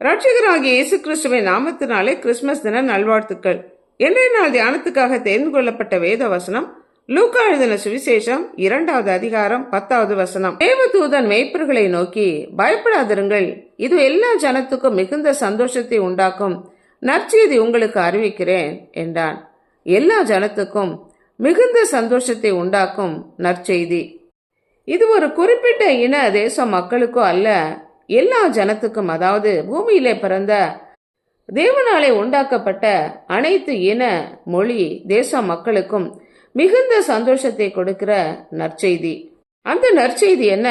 ரட்சகராகிய இயேசு கிறிஸ்துவின் நாமத்தினாலே கிறிஸ்துமஸ் தின நல்வாழ்த்துக்கள். இன்றைய நாள் தியானத்துக்காக தேர்ந்து கொள்ளப்பட்ட வேத வசனம் லூக்கா எழுதின சுவிசேஷம் 2வது அதிகாரம் 10வது வசனம். தேவதூதன் மேய்ப்பர்களை நோக்கி, பயப்படாதிருங்கள், இது எல்லா ஜனத்துக்கும் மிகுந்த சந்தோஷத்தை உண்டாக்கும் நற்செய்தி உங்களுக்கு அறிவிக்கிறேன் என்றான். எல்லா ஜனத்துக்கும் மிகுந்த சந்தோஷத்தை உண்டாக்கும் நற்செய்தி. இது ஒரு குறிப்பிட்ட இன தேச மக்களுக்கோ அல்ல, எல்லா ஜனத்துக்கும், அதாவது பூமியிலே பிறந்த தேவனாலே உண்டாக்கப்பட்ட அனைத்து இன, மொழி, தேச மக்களுக்கும் மிகுந்த சந்தோஷத்தை கொடுக்கிற நற்செய்தி. அந்த நற்செய்தி என்ன?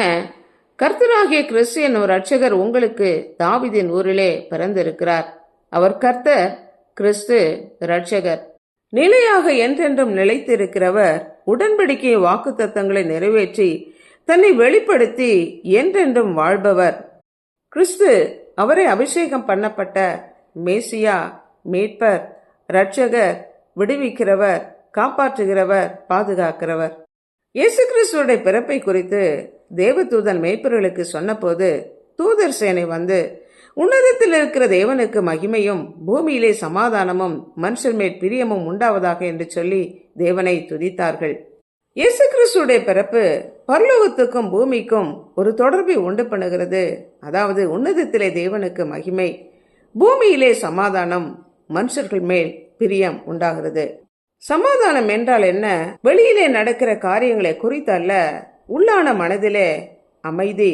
கர்த்தராகிய கிறிஸ்து என்னும் ரட்சகர் உங்களுக்கு தாவீதின் ஊரிலே பிறந்திருக்கிறார். அவர் கர்த்தர், கிறிஸ்து ரட்சகர். நிலையாக என்றென்றும் நிலைத்திருக்கிறவர், உடன்படிக்கை வாக்கு தத்தங்களை நிறைவேற்றி தன்னை வெளிப்படுத்தி என்றென்றும் வாழ்பவர். கிறிஸ்து அவரை அபிஷேகம் பண்ணப்பட்ட மேசியா, மீட்பர், இரட்சகர், விடுவிக்கிறவர், காப்பாற்றுகிறவர், பாதுகாக்கிறவர். இயேசு கிறிஸ்துவோட பிறப்பை குறித்து தேவதூதன் மேய்ப்பர்களுக்கு சொன்னபோது தூதர் சேனை வந்து, உன்னதத்தில் இருக்கிற தேவனுக்கு மகிமையும் பூமியிலே சமாதானமும் மனுஷர் மேல் பிரியமும் உண்டாவதாக என்று சொல்லி தேவனை துதித்தார்கள். இயேசு கிறிஸ்துடைய பிறப்பு பரலோகத்துக்கும் பூமிக்கும் ஒரு தொடர்பை உண்டு பண்ணுகிறது. அதாவது உன்னதத்திலே தேவனுக்கு மகிமை, பூமியிலே சமாதானம், மனுஷர்கள் மேல் பிரியம் உண்டாகிறது. சமாதானம் என்றால் என்ன? வெளியிலே நடக்கிற காரியங்களை குறித்தல்ல, உள்ளான மனதிலே அமைதி,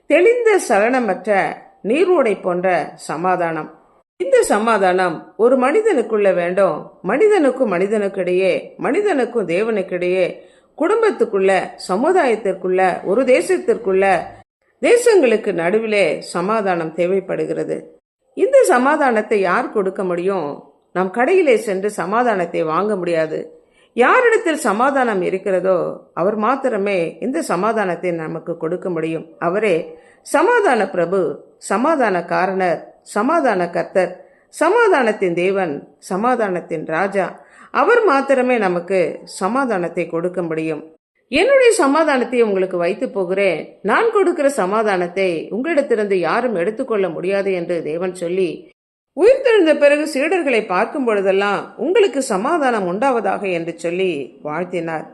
தெளிந்த சலனமற்ற நீரோடை போன்ற சமாதானம். இந்த சமாதானம் ஒரு மனிதனுக்குள்ள வேண்டும். மனிதனுக்கும் மனிதனுக்கிடையே, மனிதனுக்கும் தேவனுக்கிடையே, குடும்பத்துக்குள்ள, சமுதாயத்திற்குள்ள, ஒரு தேசத்திற்குள்ள, தேசங்களுக்கு நடுவிலே சமாதானம் தேவைப்படுகிறது. இந்த சமாதானத்தை யார் கொடுக்க முடியும்? நாம் கடையிலே சென்று சமாதானத்தை வாங்க முடியாது. யாரிடத்தில் சமாதானம் இருக்கிறதோ அவர் மாத்திரமே இந்த சமாதானத்தை நமக்கு கொடுக்க முடியும். அவரே சமாதான பிரபு, சமாதான காரணர், சமாதான கர்த்தர், சமாதானத்தின் தேவன், சமாதானத்தின் ராஜா. அவர் மாத்திரமே நமக்கு சமாதானத்தை கொடுக்க முடியும். என்னுடைய சமாதானத்தை உங்களுக்கு வைத்து போகிறேன், நான் கொடுக்கிற சமாதானத்தை உங்களிடத்திலிருந்து யாரும் எடுத்துக்கொள்ள முடியாது என்று தேவன் சொல்லி, உயிர்த்தெழுந்த பிறகு சீடர்களை பார்க்கும் பொழுதெல்லாம் உங்களுக்கு சமாதானம் உண்டாவதாக என்று சொல்லி வாழ்த்தினார்.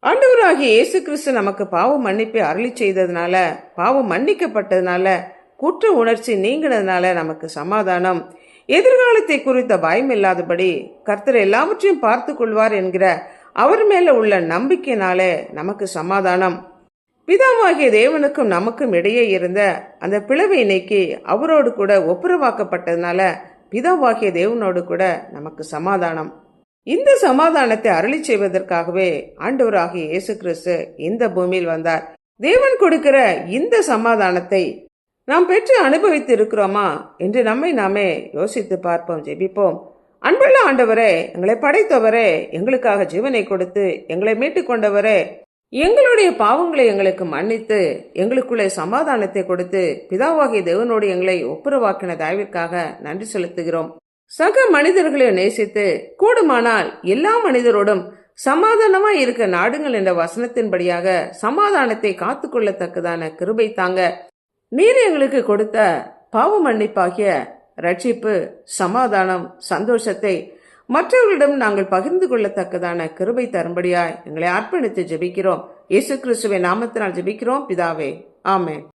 ஆண்டவராகிய இயேசு கிறிஸ்து நமக்கு பாவ மன்னிப்பை அருளி செய்ததுனால, பாவம் மன்னிக்கப்பட்டதுனால, குற்ற உணர்ச்சி நீங்கினதுனால நமக்கு சமாதானம். எதிர்காலத்தை குறித்த பயம் இல்லாதபடி கர்த்தர் எல்லாவற்றையும் பார்த்து கொள்வார் என்கிற அவர் மேல உள்ள நம்பிக்கையினாலே நமக்கு சமாதானம். பிதாவாகிய தேவனுக்கும் நமக்கும் இடையே இருந்த அந்த பிளவை நீக்கி அவரோடு கூட ஒப்புரவாக்கப்பட்டதுனால பிதாவாகிய தேவனோடு கூட நமக்கு சமாதானம். இந்த சமாதானத்தை அருளி செய்வதற்காகவே ஆண்டவராகிய இயேசு கிறிஸ்து இந்த பூமியில் வந்தார். தேவன் கொடுக்கிற இந்த சமாதானத்தை நாம் பெற்று அனுபவித்து இருக்கிறோமா என்று நம்மை நாமே யோசித்து பார்ப்போம், ஜெபிப்போம். அன்புள்ள ஆண்டவரே, எங்களை படைத்தவரே, எங்களுக்காக ஜீவனை கொடுத்து எங்களை மீட்டுக் கொண்டவரே, எங்களுடைய பாவங்களை எங்களுக்கு மன்னித்து எங்களுக்குள்ளே சமாதானத்தை கொடுத்து பிதாவாகிய தேவனோடு எங்களை ஒப்புரவாக்கின தயவிற்காக நன்றி செலுத்துகிறோம். சக மனிதர்களை நேசித்து கூடுமானால் எல்லா மனிதரோடும் சமாதானமா இருக்க நாடுங்கள் என்ற வசனத்தின்படியாக சமாதானத்தை காத்துக்கொள்ளத்தக்கதான கிருபை தாங்க. நீர் எங்களுக்கு கொடுத்த பாவ மன்னிப்பாகிய ரட்சிப்பு, சமாதானம், சந்தோஷத்தை மற்றவர்களிடம் நாங்கள் பகிர்ந்து கொள்ளத்தக்கதான கிருபை தரும்படியாய் எங்களை அர்ப்பணித்து ஜெபிக்கிறோம். இயேசு கிறிஸ்துவின் நாமத்தினால் ஜெபிக்கிறோம் பிதாவே, ஆமென்.